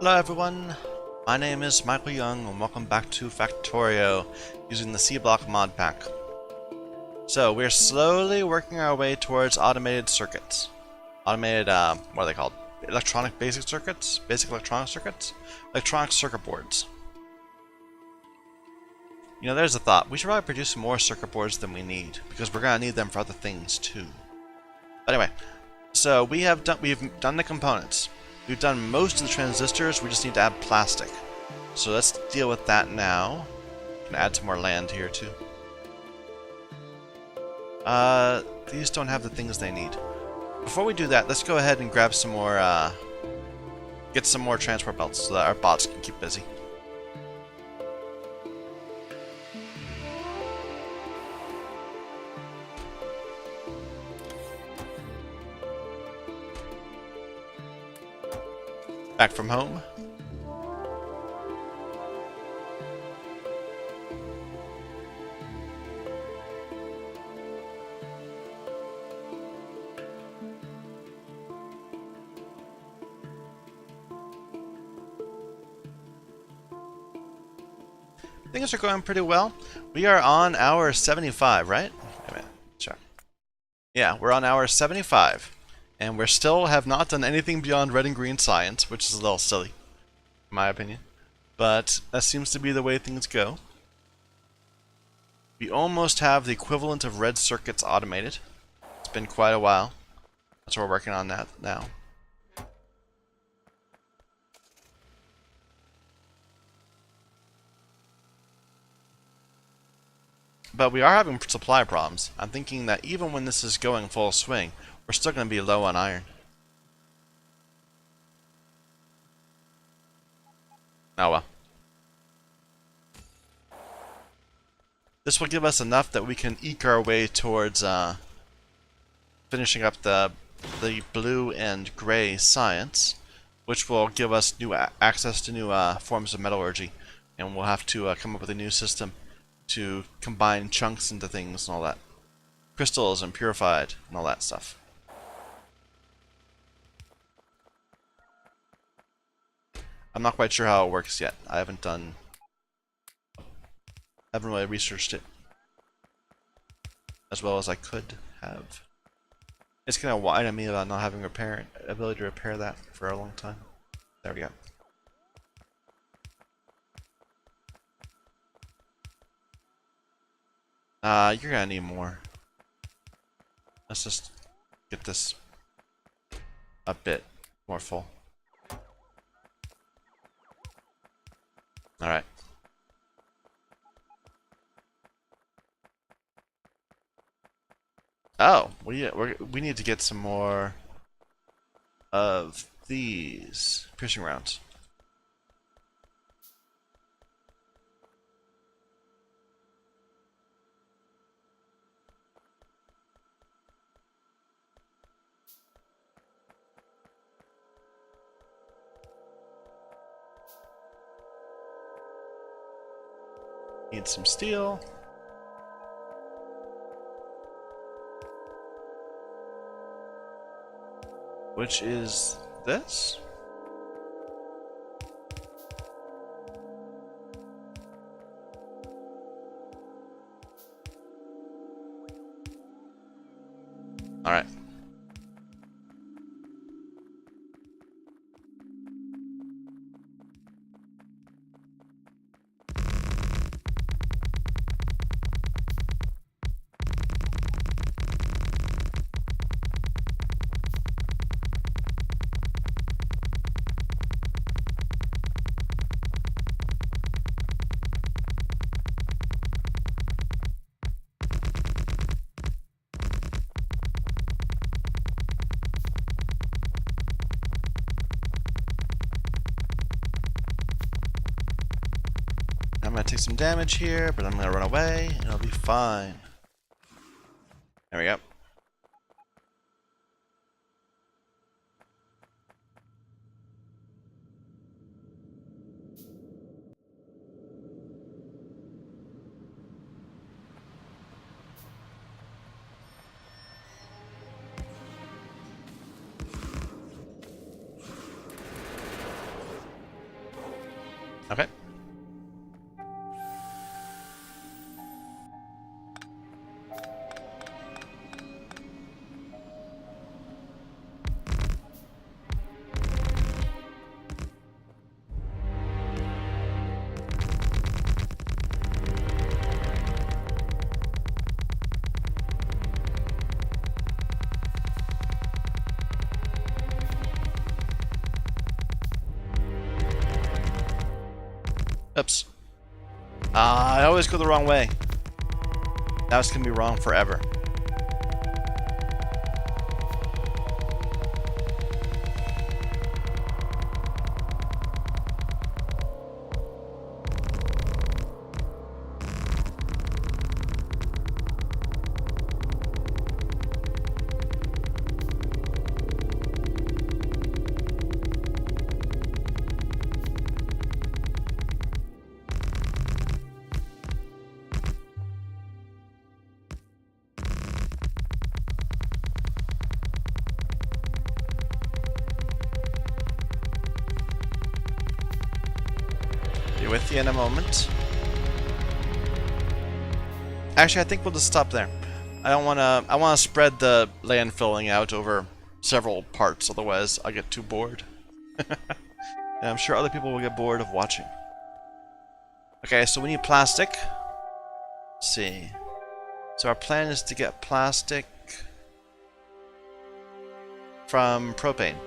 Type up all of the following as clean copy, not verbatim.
Hello everyone, my name is Michael Young and welcome back to Factorio using the Sea Block Modpack. So we're slowly working our way towards automated circuits. Automated, what are they called? Electronic basic circuits? Basic electronic circuits? Electronic circuit boards. You know, there's a thought. We should probably produce more circuit boards than we need, because we're going to need them for other things too. But anyway, so we've done the components. We've done most of the transistors, we just need to add plastic. So let's deal with that now. Can add some more land here too. These don't have the things they need. Before we do that, let's go ahead and grab some more, get some more transport belts so that our bots can keep busy. Back from home. Things are going pretty well. We are on hour 75, right? Wait a minute. Sure. Yeah, we're on hour 75. And we still have not done anything beyond red and green science, which is a little silly, in my opinion. But that seems to be the way things go. We almost have the equivalent of red circuits automated. It's been quite a while. That's what we're working on that now. But we are having supply problems. I'm thinking that even when this is going full swing, we're still going to be low on iron. Oh well. This will give us enough that we can eke our way towards finishing up the blue and gray science, which will give us new access to new forms of metallurgy, and we'll have to come up with a new system to combine chunks into things and all that. Crystals and purified and all that stuff. I'm not quite sure how it works yet. I haven't really researched it as well as I could have. It's kind of whine at me about not having ability to repair that for a long time. There we go. You're gonna need more. Let's just get this a bit more full. Alright. Oh, we need to get some more of these piercing rounds. Need some steel. Which is this? All right. I'm gonna take some damage here, but I'm gonna run away and it'll be fine. There we go. Okay. Oops. I always go the wrong way. Now it's gonna be wrong forever. Be with you in a moment. Actually, I think we'll just stop there. I wanna spread the land filling out over several parts, otherwise I'll get too bored. And I'm sure other people will get bored of watching. Okay, so we need plastic. Let's see. So our plan is to get plastic from propane.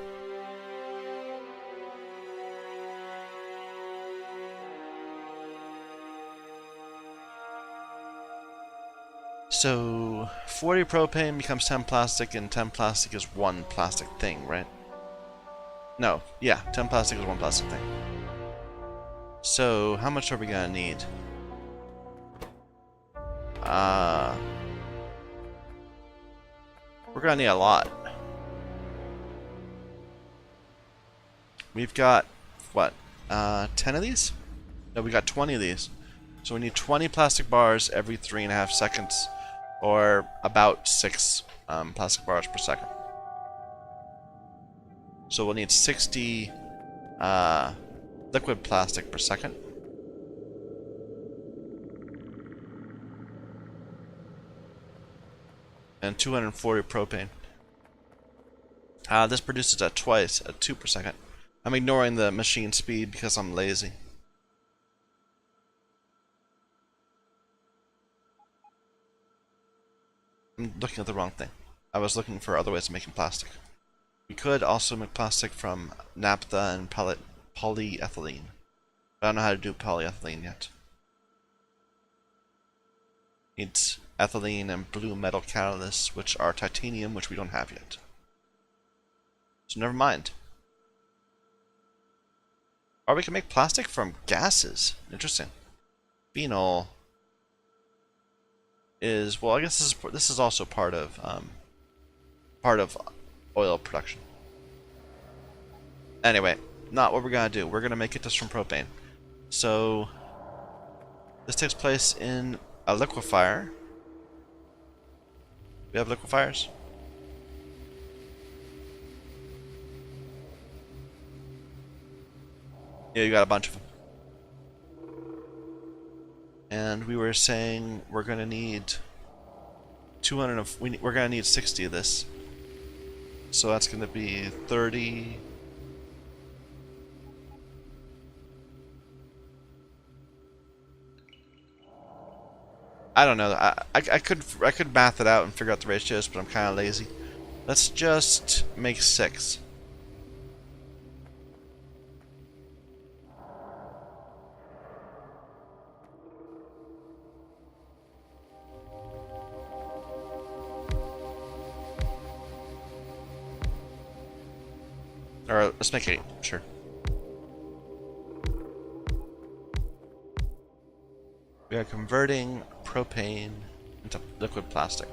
So 40 propane becomes 10 plastic, and 10 plastic is one plastic thing, right? No, yeah, 10 plastic is one plastic thing. So how much are we gonna need? We're gonna need a lot. We've got, what, 10 of these? No, we got 20 of these. So we need 20 plastic bars every 3.5 seconds, or about 6 plastic bars per second. So we'll need 60 liquid plastic per second. And 240 propane. This produces at twice, at 2 per second. I'm ignoring the machine speed because I'm lazy. I'm looking at the wrong thing. I was looking for other ways of making plastic. We could also make plastic from naphtha and polyethylene. But I don't know how to do polyethylene yet. Needs ethylene and blue metal catalysts, which are titanium, which we don't have yet. So never mind. Or we can make plastic from gases. Interesting. Phenol is, well, I guess this is also part of oil production. Anyway, not what we're gonna do. We're gonna make it just from propane. So this takes place in a liquefier. We have liquefiers. Yeah, you got a bunch of them. And we were saying we're gonna need 200 of, we're gonna need 60 of this. So that's gonna be 30. I don't know. I could math it out and figure out the ratios, but I'm kind of lazy. Let's just make 6. Or let's make 8, sure. We are converting propane into liquid plastic.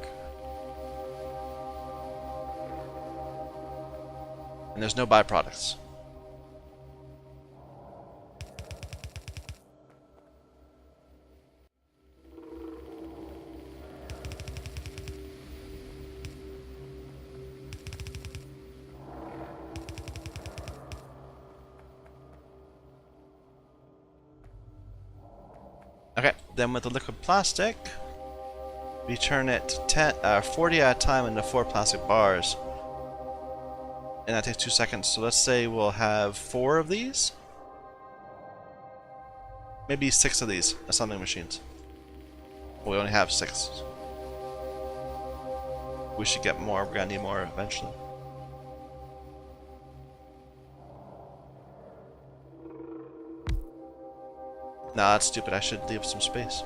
And there's no byproducts. Okay, then with the liquid plastic, we turn it 40 at a time into 4 plastic bars. And that takes 2 seconds, so let's say we'll have 4 of these. Maybe 6 of these assembling machines. Well, we only have 6. We should get more, we're gonna need more eventually. Nah, that's stupid, I should leave some space.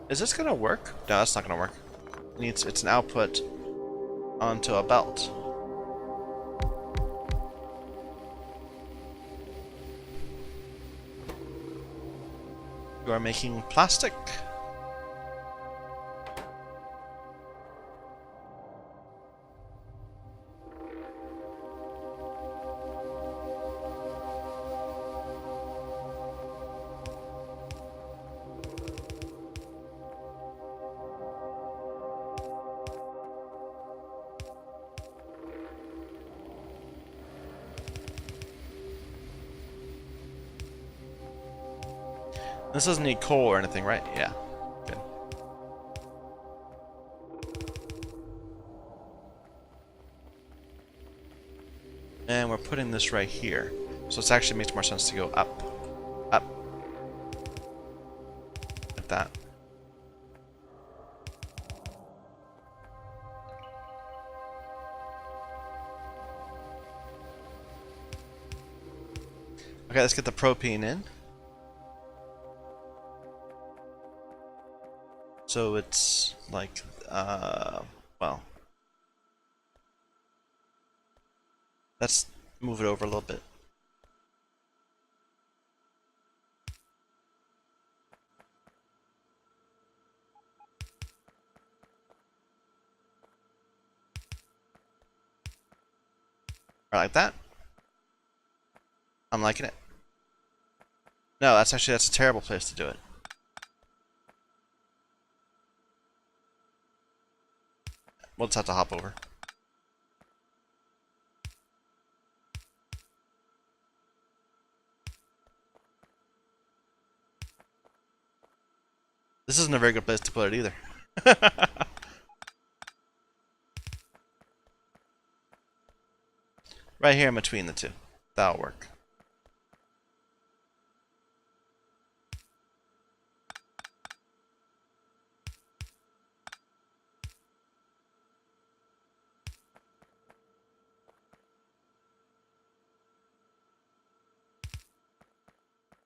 Is this gonna work? No, that's not gonna work. It's an output onto a belt. You are making plastic. This doesn't need coal or anything, right? Yeah. Good. And we're putting this right here. So it actually makes more sense to go up. Up. Like that. Okay, let's get the propane in. So it's like, well, let's move it over a little bit. Right, like that. I'm liking it. No, that's a terrible place to do it. We'll just have to hop over. This isn't a very good place to put it either. Right here in between the two. That'll work.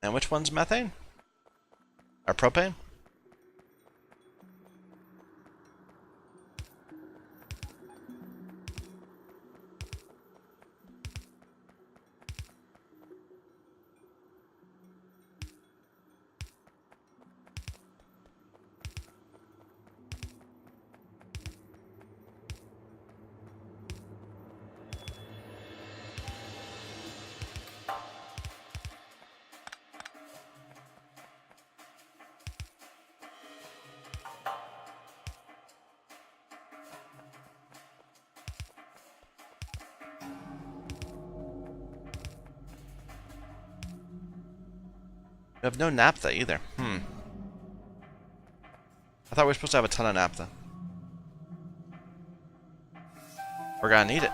And which one's methane? Or propane? We have no naphtha either. I thought we were supposed to have a ton of naphtha. We're gonna need it.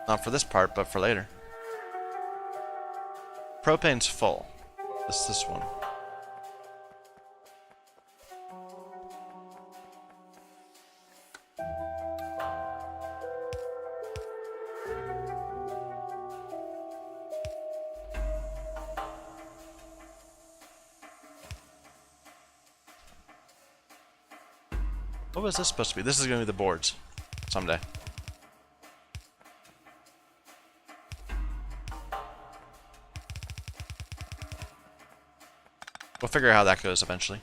Not for this part, but for later. Propane's full. This one. What was this supposed to be? This is going to be the boards. Someday. We'll figure out how that goes eventually.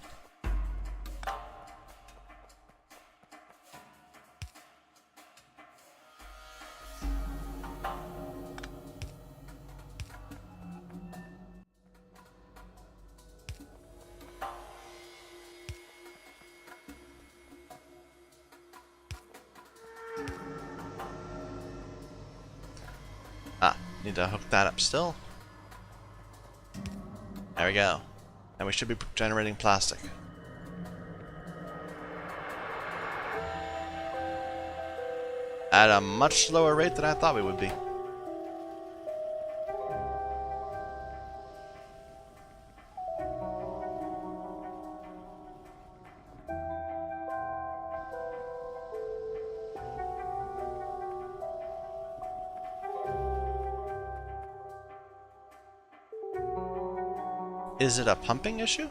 Ah, Need to hook that up still. There we go. And we should be generating plastic. At a much slower rate than I thought we would be. Is it a pumping issue?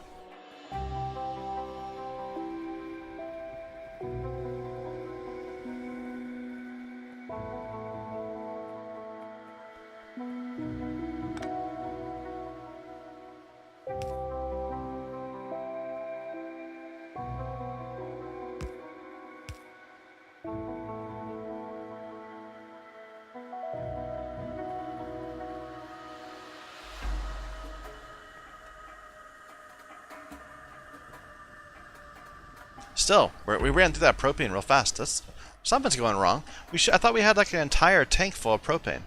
Still, we ran through that propane real fast. Something's going wrong. I thought we had like an entire tank full of propane.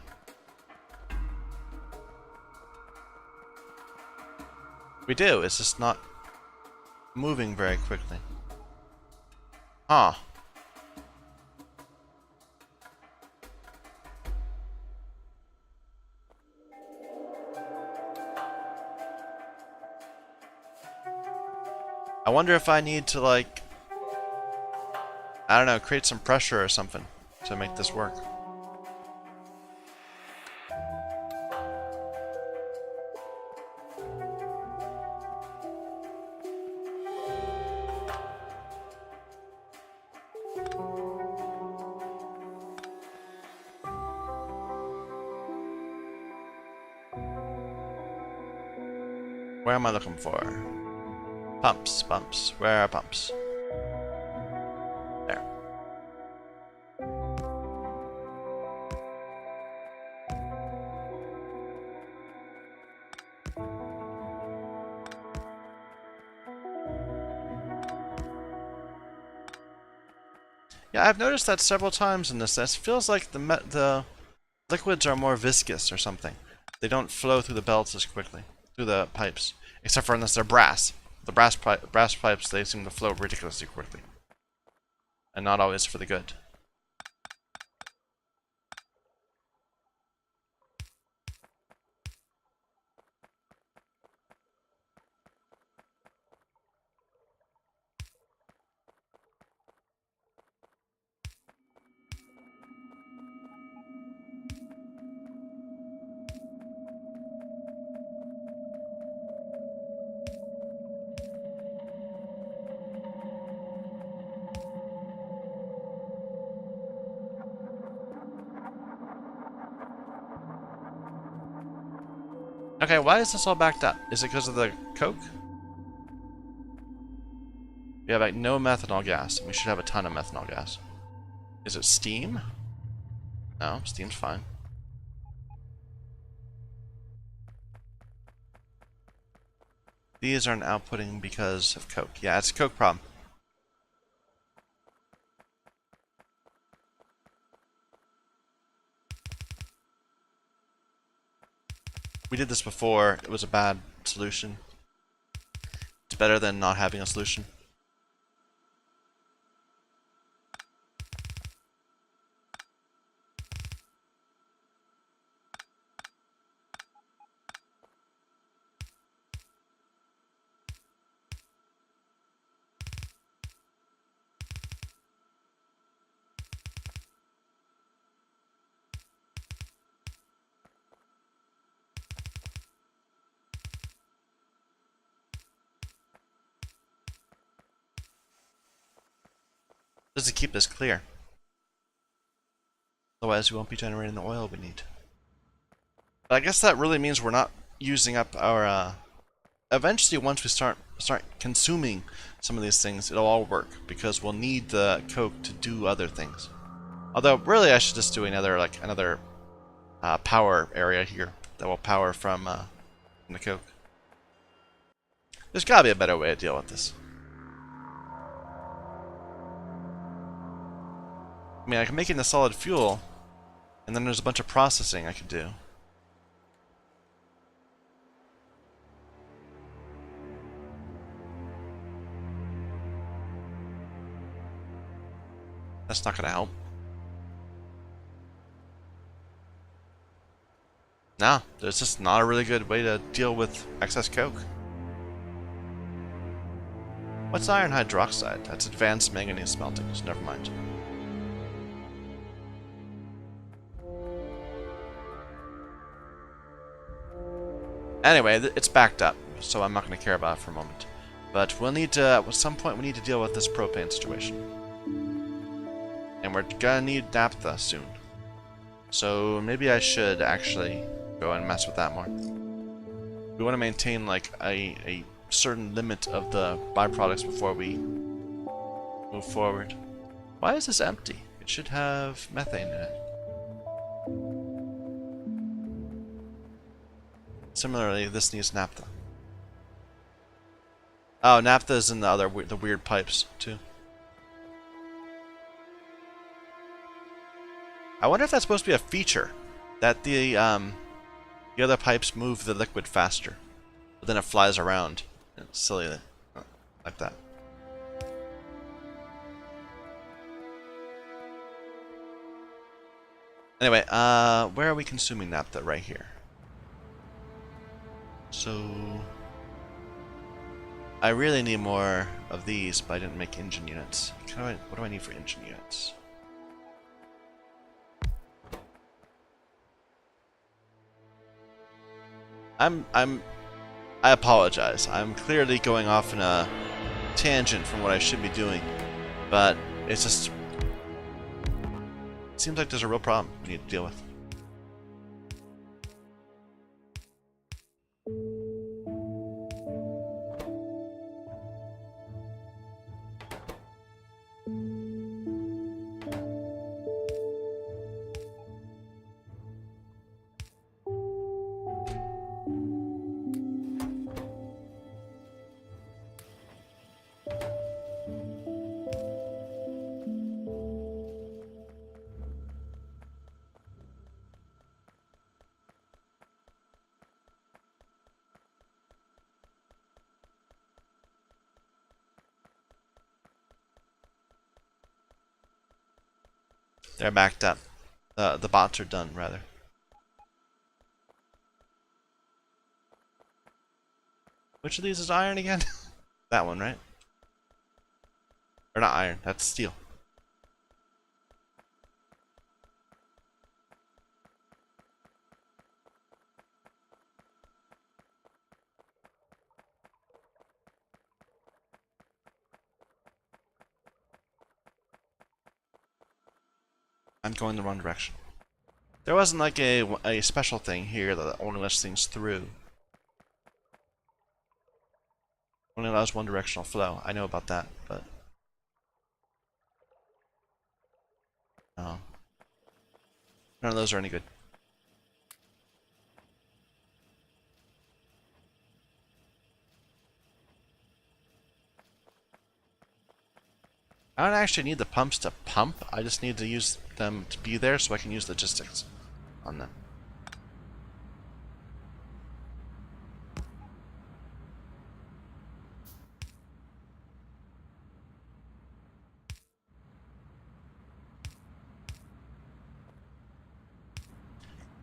We do. It's just not moving very quickly. Huh. I wonder if I need to, like, I don't know, create some pressure or something to make this work. Where am I looking for? Pumps, pumps. Where are pumps? There. Yeah, I've noticed that several times in this. It feels like the liquids are more viscous or something. They don't flow through the belts as quickly, through the pipes. Except for unless they're brass. The brass pipes, they seem to flow ridiculously quickly. And not always for the good. Okay, why is this all backed up? Is it because of the coke? We have like no methanol gas. We should have a ton of methanol gas. Is it steam? No, steam's fine. These aren't outputting because of coke. Yeah, it's a coke problem. We did this before. It was a bad solution. It's better than not having a solution. Just to keep this clear. Otherwise we won't be generating the oil we need. But I guess that really means we're not using up our eventually once we start consuming some of these things, it'll all work because we'll need the coke to do other things. Although really I should just do another power area here that will power from the coke. There's gotta be a better way to deal with this. I mean, I can make it into solid fuel, and then there's a bunch of processing I could do. That's not gonna help. No, there's just not a really good way to deal with excess coke. What's iron hydroxide? That's advanced manganese smelting, so never mind. Anyway, it's backed up, so I'm not going to care about it for a moment. But we'll need to, at some point, we need to deal with this propane situation. And we're gonna need naphtha soon. So maybe I should actually go and mess with that more. We want to maintain like a certain limit of the byproducts before we move forward. Why is this empty? It should have methane in it. Similarly, this needs naphtha. Oh, naphtha is in the weird pipes too. I wonder if that's supposed to be a feature that the other pipes move the liquid faster, but then it flies around. It's silly that like that. Anyway, where are we consuming naphtha? Right here. So I really need more of these, but I didn't make engine units. What do I need for engine units? I apologize. I'm clearly going off in a tangent from what I should be doing, but it's just, it seems like there's a real problem we need to deal with. They're backed up. The bots are done, rather. Which of these is iron again? That one, right? Or not iron, that's steel. I'm going the wrong direction. There wasn't like a special thing here that only lets things through. Only allows one directional flow. I know about that, but no. None of those are any good. I don't actually need the pumps to pump. I just need to use them to be there so I can use logistics on them.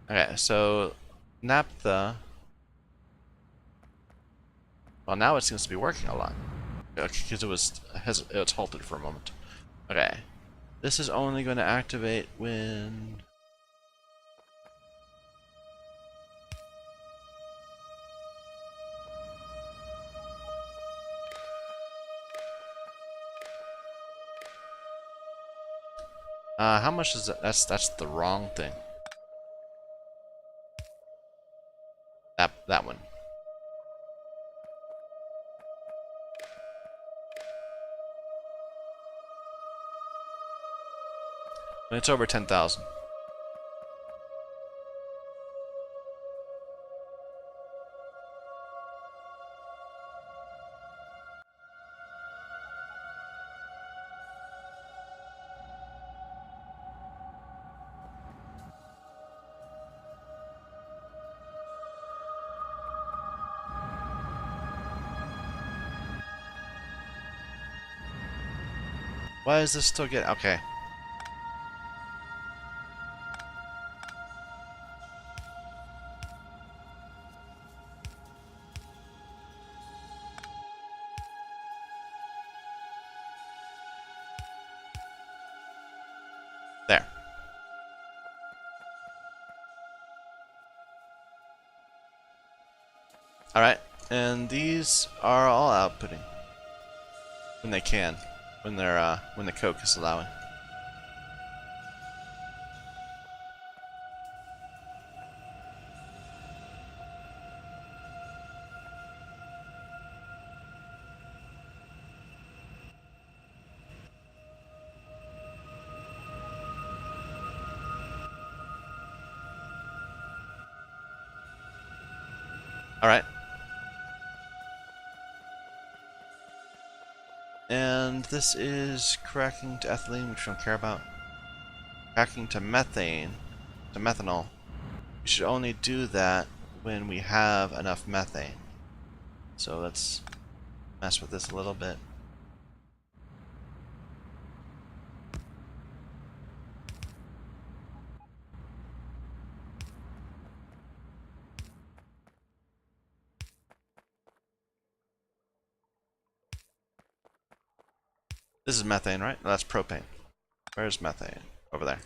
Okay, so naphtha. Well, now it seems to be working a lot because it was halted for a moment. Okay, this is only going to activate when. How much is that? That's the wrong thing. That one. And it's over 10,000. Why is this still getting... Okay. Alright, and these are all outputting. When they can. When the coke is allowing. Alright. And this is cracking to ethylene, which we don't care about. Cracking to methane, to methanol. We should only do that when we have enough methane. So let's mess with this a little bit. This is methane, right? No, that's propane. Where's methane? Over there.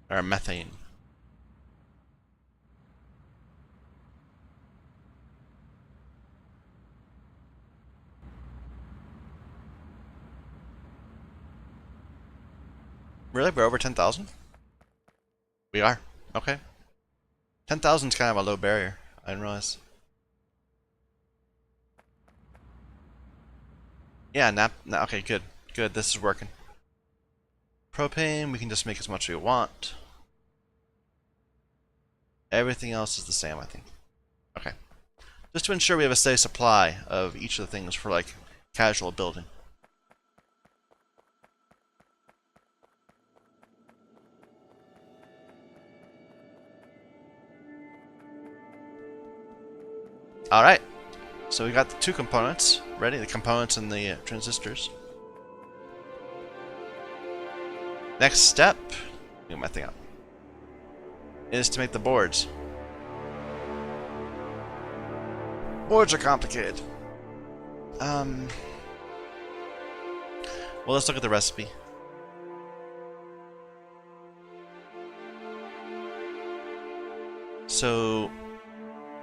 Or methane. Really? We're over 10,000? We are. Okay. 10,000 is kind of a low barrier. I didn't realize. Yeah, okay, good. Good, this is working. Propane, we can just make as much as we want. Everything else is the same, I think. Okay. Just to ensure we have a steady supply of each of the things for, like, casual building. Alright. So we got the two components ready, the components and the transistors. Next step, get my thing up, is to make the boards. Boards are complicated. Well, let's look at the recipe. So,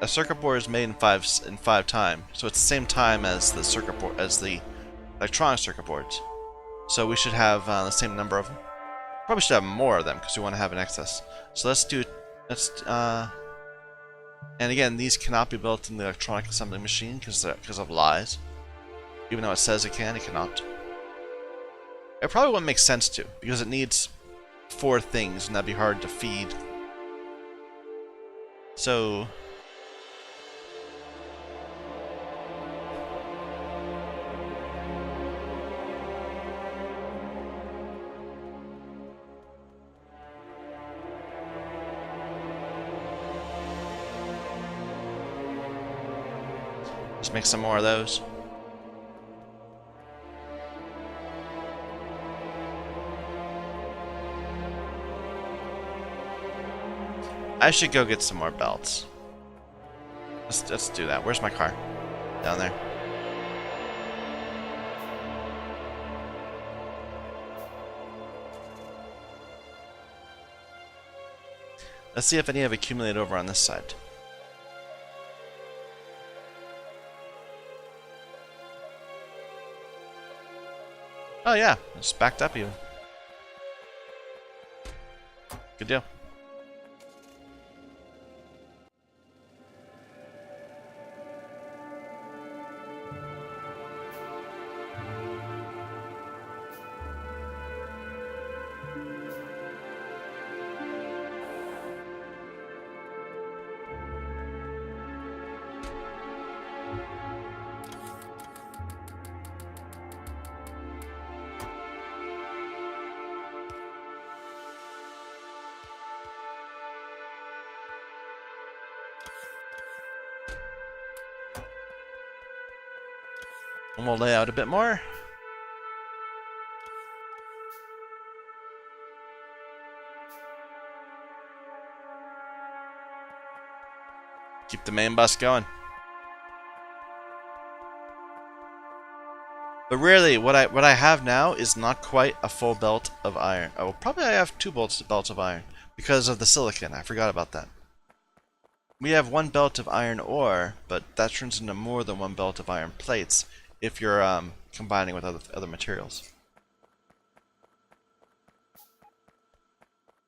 a circuit board is made in five time, so it's the same time as the circuit board, as the electronic circuit boards. So we should have the same number of them. Probably should have more of them because we want to have an excess. So and again, these cannot be built in the electronic assembly machine because of lies. Even though it says it can, it cannot. It probably wouldn't make sense to, because it needs 4 things, and that'd be hard to feed. So let's make some more of those. I should go get some more belts. Let's do that. Where's my car? Down there. Let's see if any have accumulated over on this side. Oh yeah, it's backed up even. Good deal. And we'll lay out a bit more. Keep the main bus going. But really, what I have now is not quite a full belt of iron. Oh, probably I have two belts of iron because of the silicon. I forgot about that. We have one belt of iron ore, but that turns into more than one belt of iron plates if you're combining with other materials.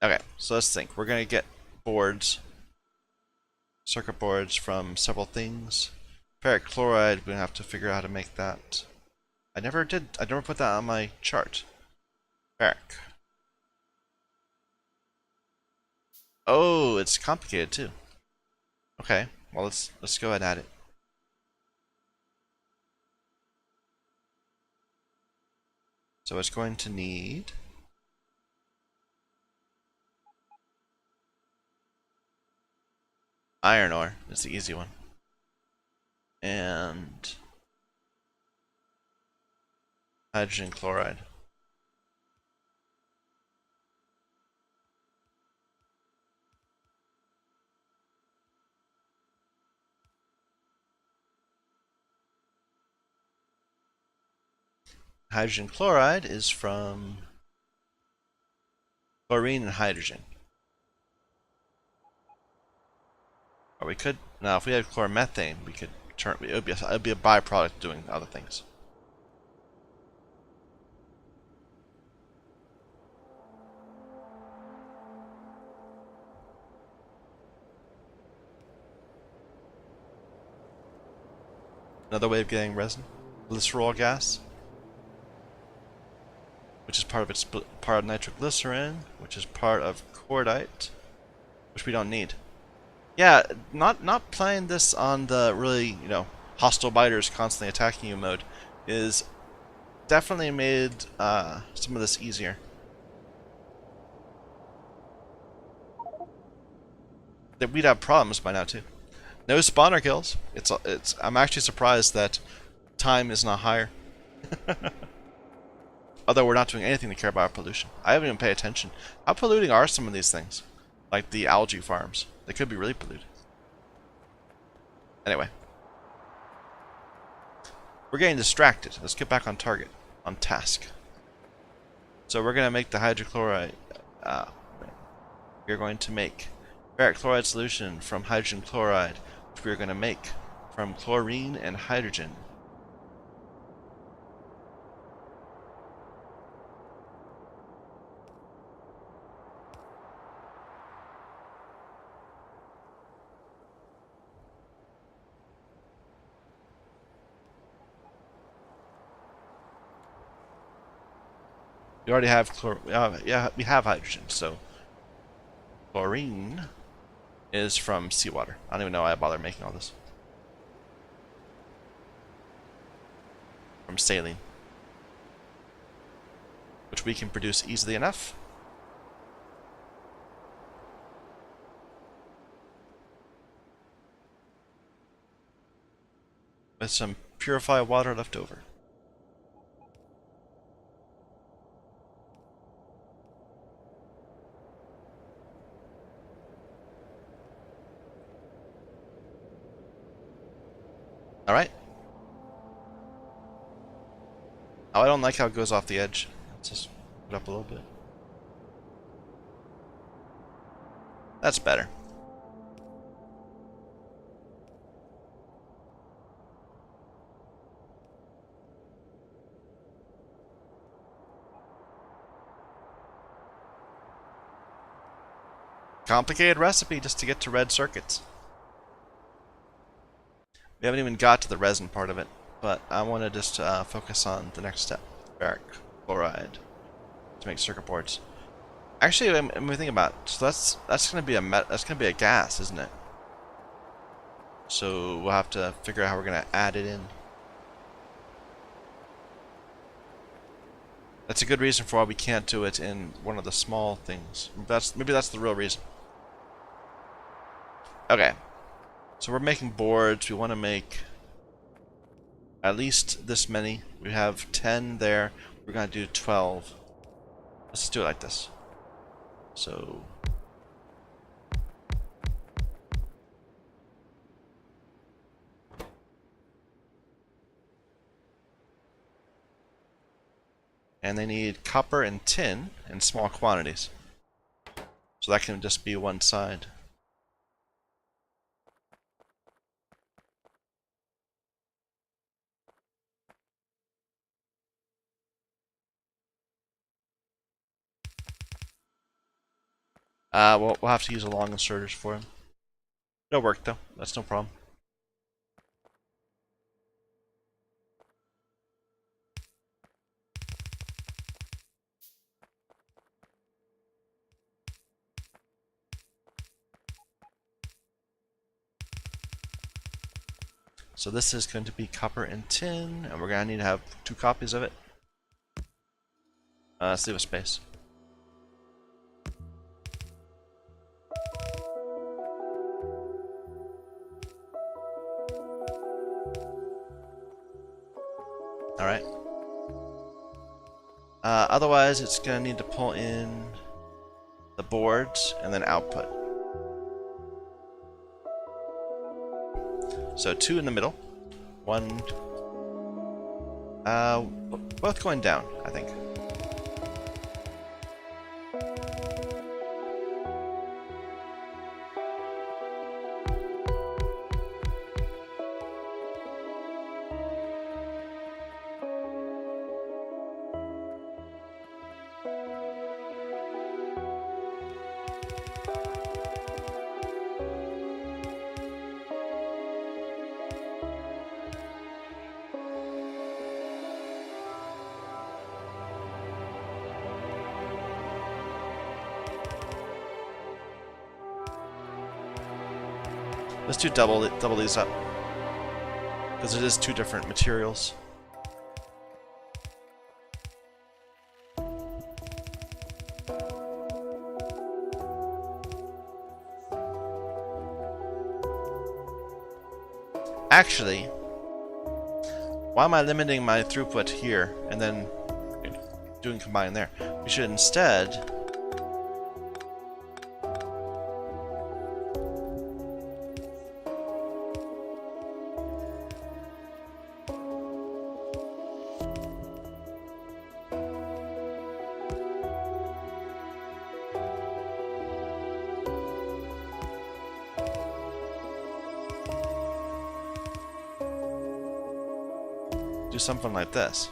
Okay, so let's think. We're gonna get boards, circuit boards from several things. Ferric chloride, we're gonna have to figure out how to make that. I never put that on my chart. Ferric. Oh, it's complicated too. Okay, well let's go ahead and add it. So it's going to need iron ore. It's the easy one. And hydrogen chloride. Hydrogen chloride is from chlorine and hydrogen. Or we could, now if we had chloromethane, we could turn, it would be a byproduct doing other things. Another way of getting resin, glycerol gas, which is part of nitroglycerin, which is part of cordite, which we don't need. Yeah, not playing this on the really, hostile biters constantly attacking you mode is definitely made some of this easier. That we'd have problems by now too. No spawner kills. I'm actually surprised that time is not higher. Although we're not doing anything to care about pollution. I haven't even paid attention. How polluting are some of these things? Like the algae farms. They could be really polluted. Anyway. We're getting distracted. Let's get back on target. On task. So we're going to make the hydrochloride. We're going to make ferric chloride solution from hydrogen chloride, which we're going to make from chlorine and hydrogen. We already have yeah, we have hydrogen, so chlorine is from seawater. I don't even know why I bother making all this. From saline, which we can produce easily enough. With some purified water left over. Alright. Oh, I don't like how it goes off the edge. Let's just put it up a little bit. That's better. Complicated recipe just to get to red circuits. We haven't even got to the resin part of it, but I want to just focus on the next step. Ferric chloride to make circuit boards. Actually, I'm thinking about it. So that's gonna be a gas, isn't it? So we'll have to figure out how we're gonna add it in. That's a good reason for why we can't do it in one of the small things. Maybe that's the real reason. Okay. So we're making boards. We want to make at least this many. We have 10 there. We're going to do 12. Let's just do it like this. So And they need copper and tin in small quantities. So that can just be one side. We'll have to use a long inserters for him. It'll work though. That's no problem. So this is going to be copper and tin, and we're going to need to have 2 copies of it. Let's leave a space. Alright. Otherwise, it's going to need to pull in the boards and then output. So 2 in the middle. 1... both going down, I think. Let's do double these up, because it is 2 different materials. Actually, why am I limiting my throughput here and then doing combine there? We should instead do something like this.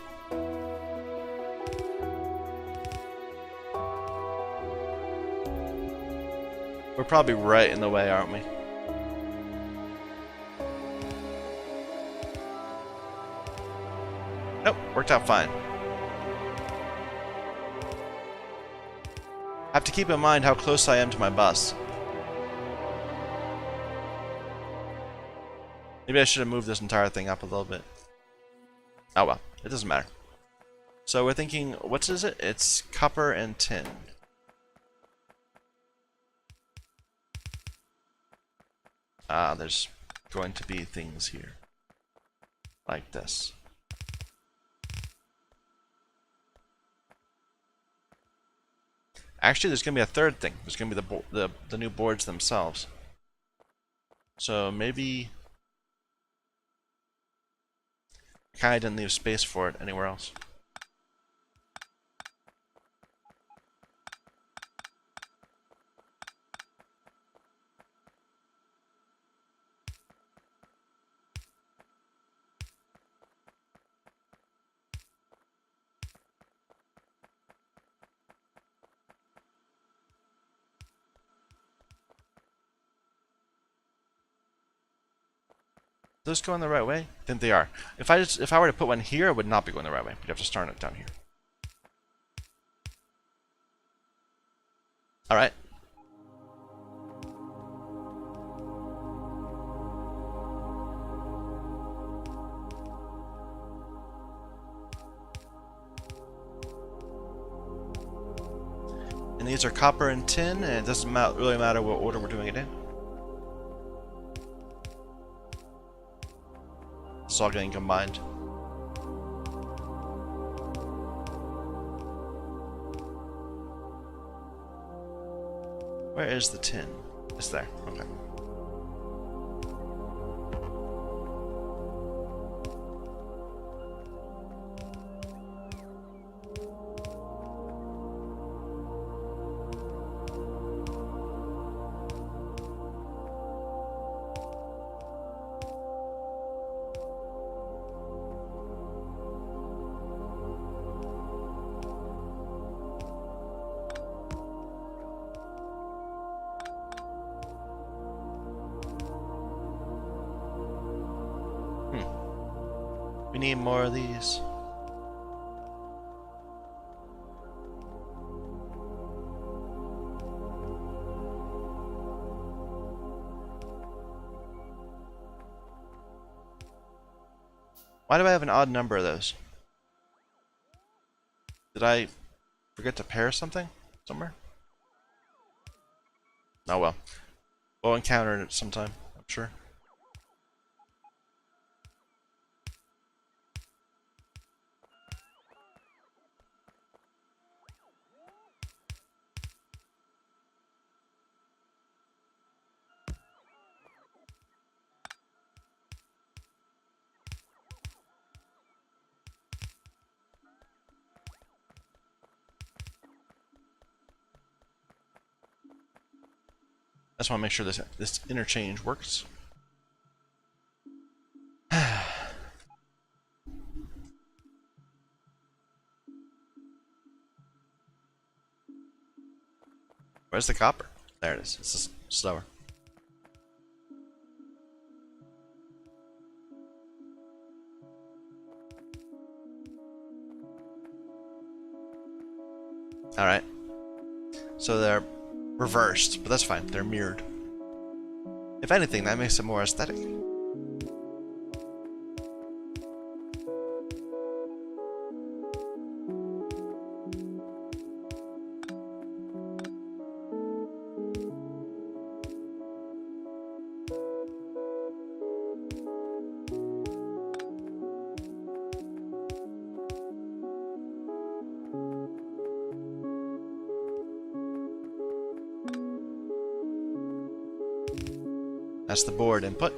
We're probably right in the way, aren't we? Nope, worked out fine. Have to keep in mind how close I am to my bus. Maybe I should have moved this entire thing up a little bit. Oh well, it doesn't matter. So we're thinking, what is it? It's copper and tin. There's going to be things here. Like this. Actually, there's going to be a third thing. There's going to be the new boards themselves. So maybe... I kind of didn't leave space for it anywhere else. Those going the right way? I think they are. If I were to put one here, it would not be going the right way. You'd have to start it down here. Alright. And these are copper and tin, and it doesn't really matter what order we're doing it in. It's all getting combined. Where is the tin? It's there. Okay. We need more of these. Why do I have an odd number of those? Did I forget to pair something somewhere? Oh well. We'll encounter it sometime, I'm sure. I just want to make sure this interchange works. Where's the copper? There it is. It's just slower. Alright. So they're reversed, but that's fine. They're mirrored. If anything, that makes it more aesthetic. That's the board input.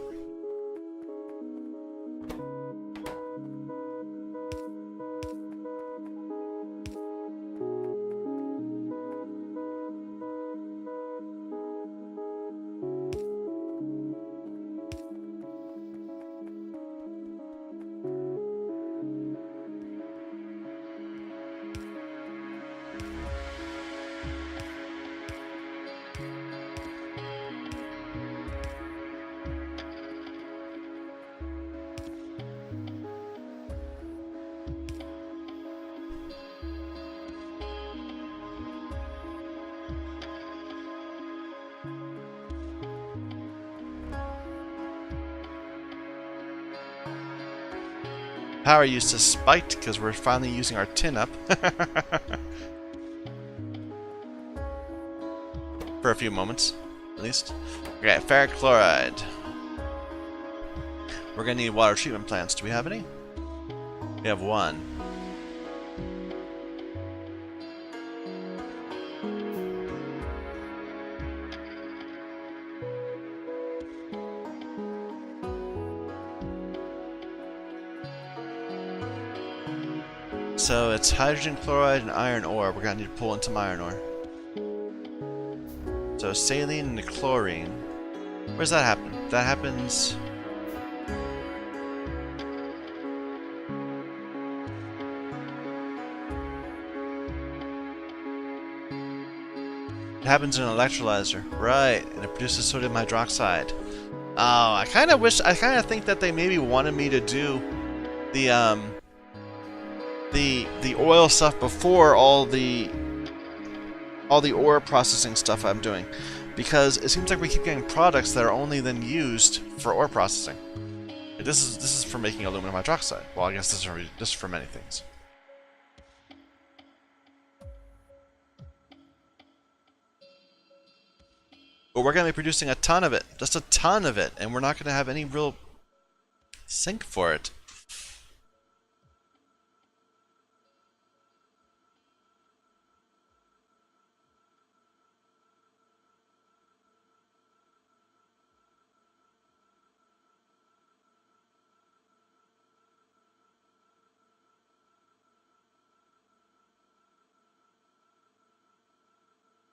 Power use is spiked because we're finally using our tin up. For a few moments, at least. Okay, ferric chloride. We're gonna need water treatment plants. Do we have any? We have one. So it's hydrogen chloride and iron ore. We're gonna need to pull in some iron ore. So saline and chlorine. Where does that happen? That happens. It happens in an electrolyzer, right? And it produces sodium hydroxide. Oh, I kind of think that they maybe wanted me to do the oil stuff before all the ore processing stuff I'm doing, because it seems like we keep getting products that are only then used for ore processing. This is for making aluminum hydroxide. Well, I guess this is for many things. But we're going to be producing a ton of it, just a ton of it, and we're not going to have any real sink for it.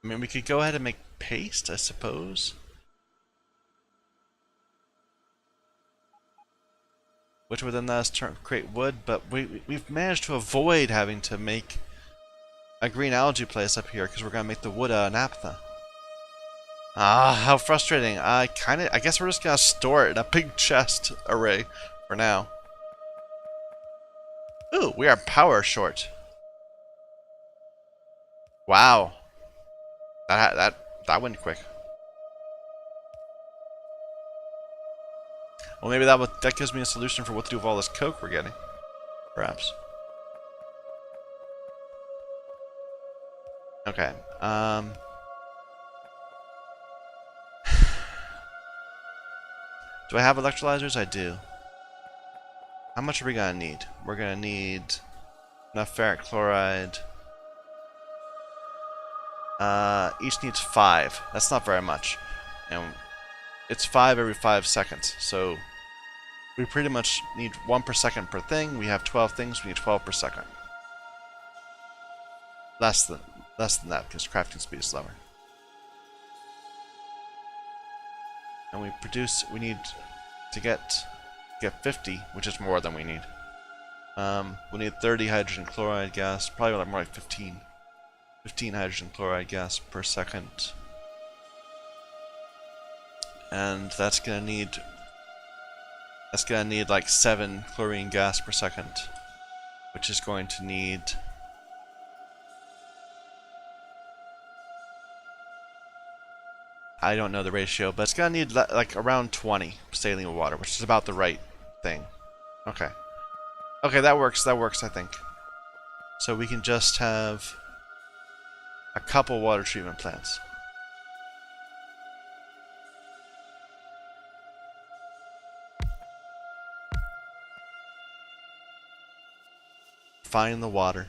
I mean, we could go ahead and make paste, I suppose. Which would then let us create wood, but we've managed to avoid having to make a green algae place up here because we're going to make the wood out of naphtha. Ah, how frustrating. I guess we're just going to store it in a big chest array for now. Ooh, we are power short. Wow. That went quick. Well, maybe that gives me a solution for what to do with all this coke we're getting. Perhaps. Okay. Do I have electrolyzers? I do. How much are we gonna need? We're gonna need enough ferric chloride. Each needs 5. That's not very much. And it's 5 every 5 seconds. So we pretty much need 1 per second per thing. We have 12 things. We need 12 per second. Less than that because crafting speed is slower. And we need to get 50, which is more than we need. We need 30 hydrogen chloride gas, probably more like 15. 15 hydrogen chloride gas per second. And that's gonna need like 7 chlorine gas per second, which is going to need I don't know the ratio, but it's gonna need like around 20 saline water, which is about the right thing. Okay. Okay, that works. That works, I think. So we can just have a couple water treatment plants. Find the water.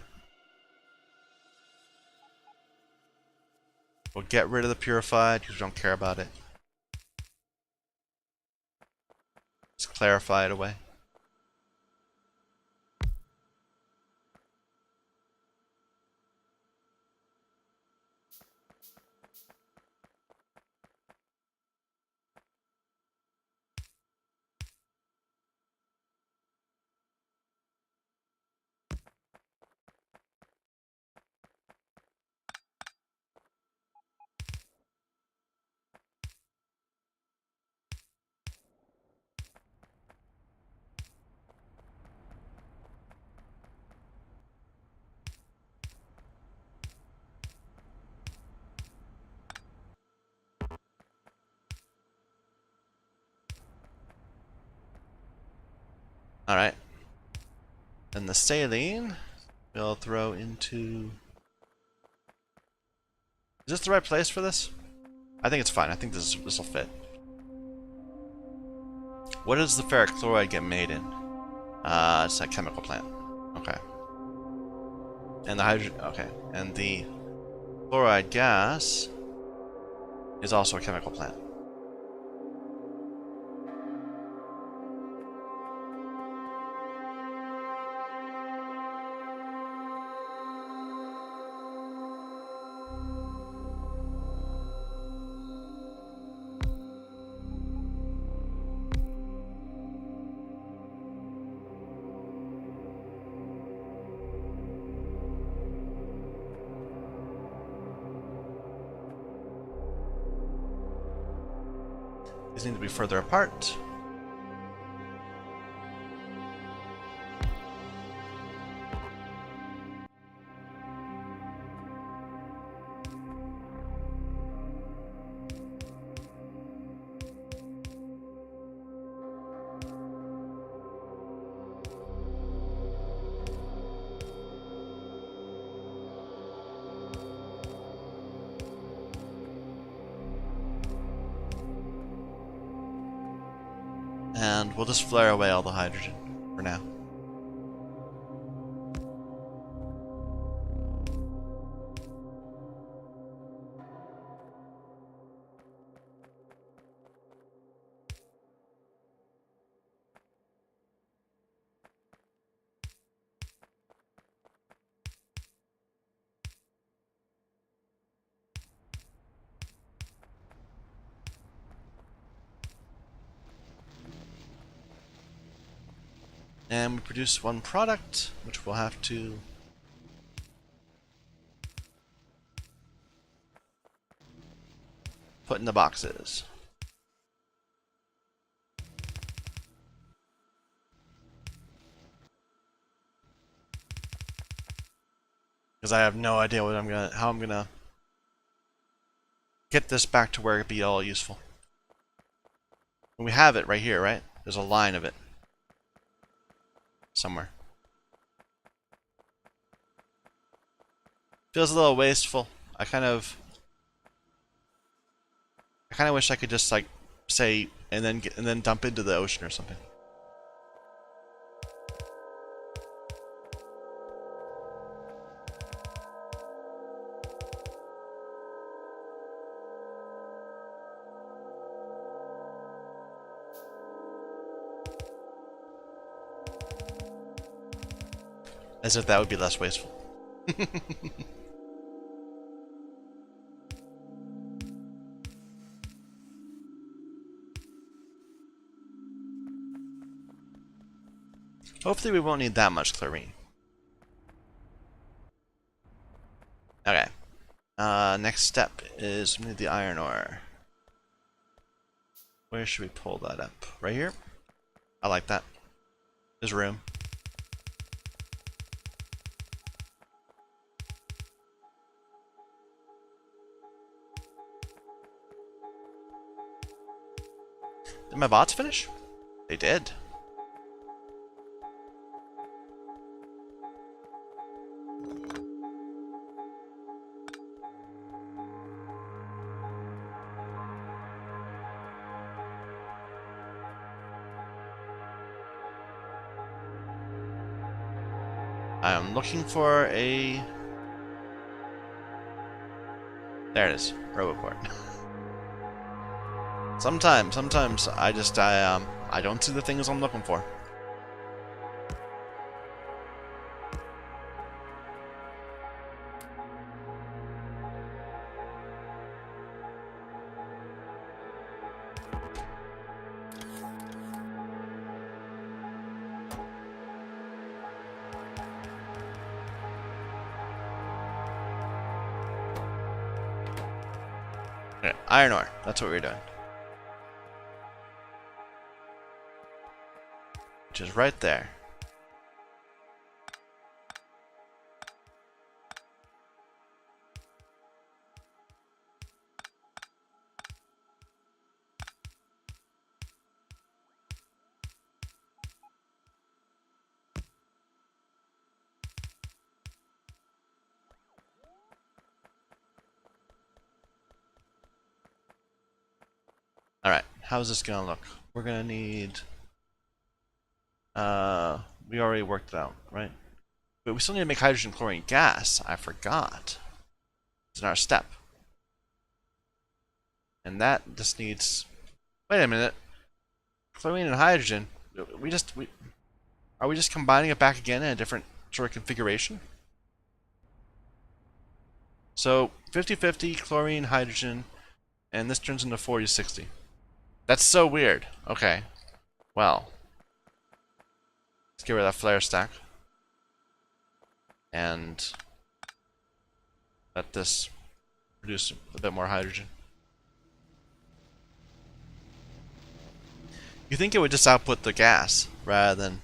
We'll get rid of the purified because we don't care about it. Just clarify it away. Alright. And the saline we'll throw into... Is this the right place for this? I think it's fine. I think this will fit. What does the ferric chloride get made in? It's a chemical plant. Okay. And the hydrogen... Okay. And the chloride gas is also a chemical plant. These need to be further apart. And we'll just flare away all the hydrogen for now. And we produce one product, which we'll have to put in the boxes. Because I have no idea how I'm gonna get this back to where it'd be all useful. And we have it right here, right? There's a line of it somewhere. Feels a little wasteful. I kind of wish I could just like say and then dump into the ocean or something. As if that would be less wasteful. Hopefully we won't need that much chlorine. Okay. Next step is we need the iron ore. Where should we pull that up? Right here? I like that. There's room. Did my bots finish? They did. I am looking for a... There it is. Roboport. Sometimes I don't see the things I'm looking for. Okay, iron ore. That's what we're doing. Which is right there. Alright, how's this gonna look? We're gonna need... we already worked it out, right? But we still need to make hydrogen chlorine gas. I forgot. It's in our step. And that just needs... Wait a minute. Chlorine and hydrogen? Are we just combining it back again in a different sort of configuration? So, 50-50, chlorine, hydrogen, and this turns into 40-60. That's so weird. Okay. Well. Let's get rid of that flare stack. And let this produce a bit more hydrogen. You think it would just output the gas rather than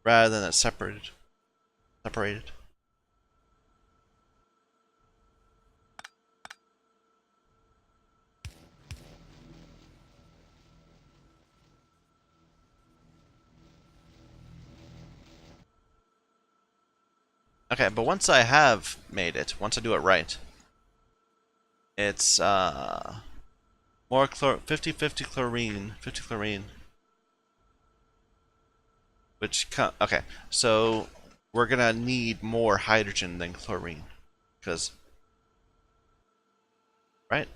it separated. Okay, but once I have made it, once I do it right, it's more 50-50 chlorine, 50 chlorine. Okay, so we're gonna need more hydrogen than chlorine, because, right?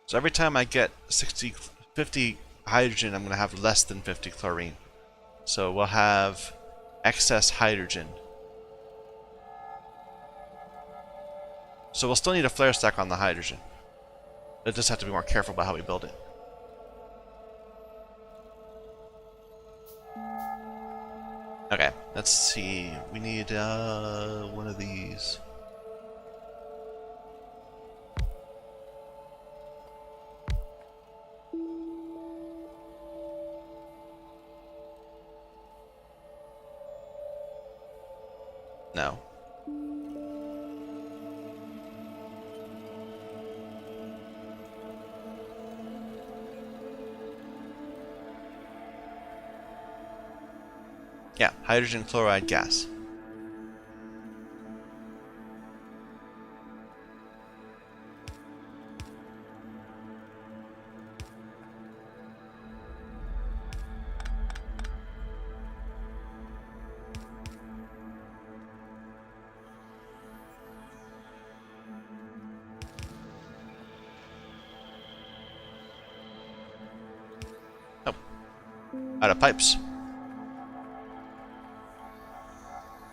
So every time I get 50 hydrogen, I'm gonna have less than 50 chlorine. So we'll have excess hydrogen. So we'll still need a flare stack on the hydrogen. We'll just have to be more careful about how we build it. Okay, let's see. We need one of these. No. Yeah, hydrogen chloride gas. Oh, out of pipes.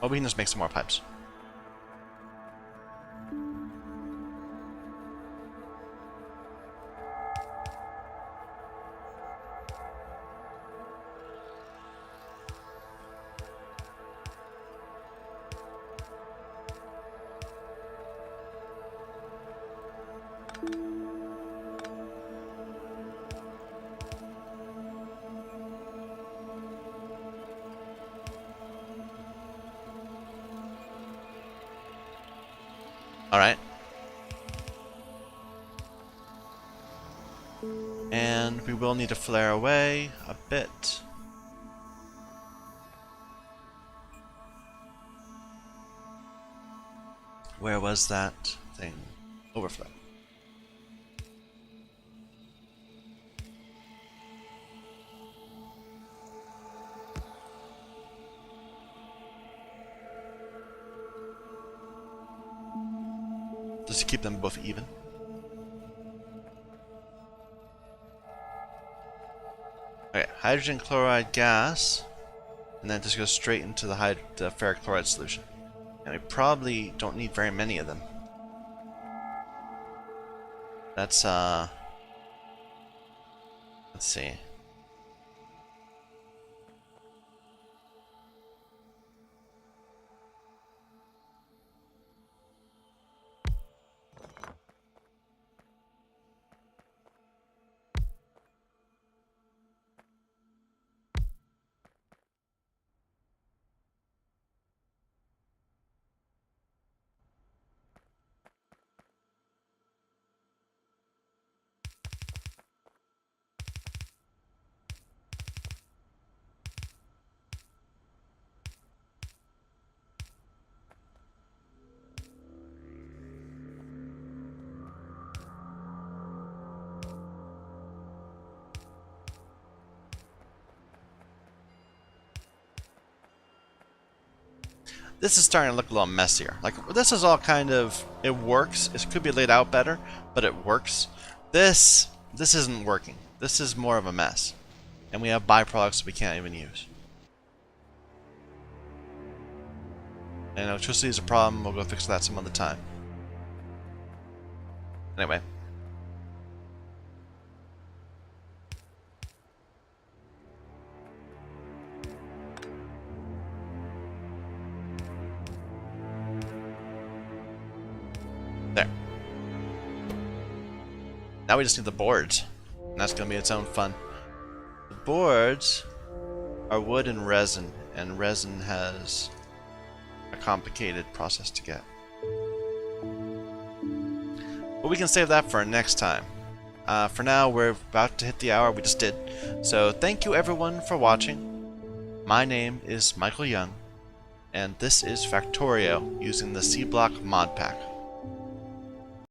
Well, we can just make some more pipes. Alright. And we will need to flare away a bit. Where was that thing? Overflow. Just to keep them both even. Okay, hydrogen chloride gas, and then just goes straight into the ferric chloride solution. And we probably don't need very many of them. That's let's see. This is starting to look a little messier. Like, this is all kind of, it works. It could be laid out better, but it works. This isn't working. This is more of a mess. And we have byproducts we can't even use. And electricity is a problem. We'll go fix that some other time. Anyway. There. Now we just need the boards. And that's going to be its own fun. The boards are wood and resin has a complicated process to get. But we can save that for next time. For now, we're about to hit the hour. We just did. So thank you everyone for watching. My name is Michael Young, and this is Factorio using the Sea Block Modpack.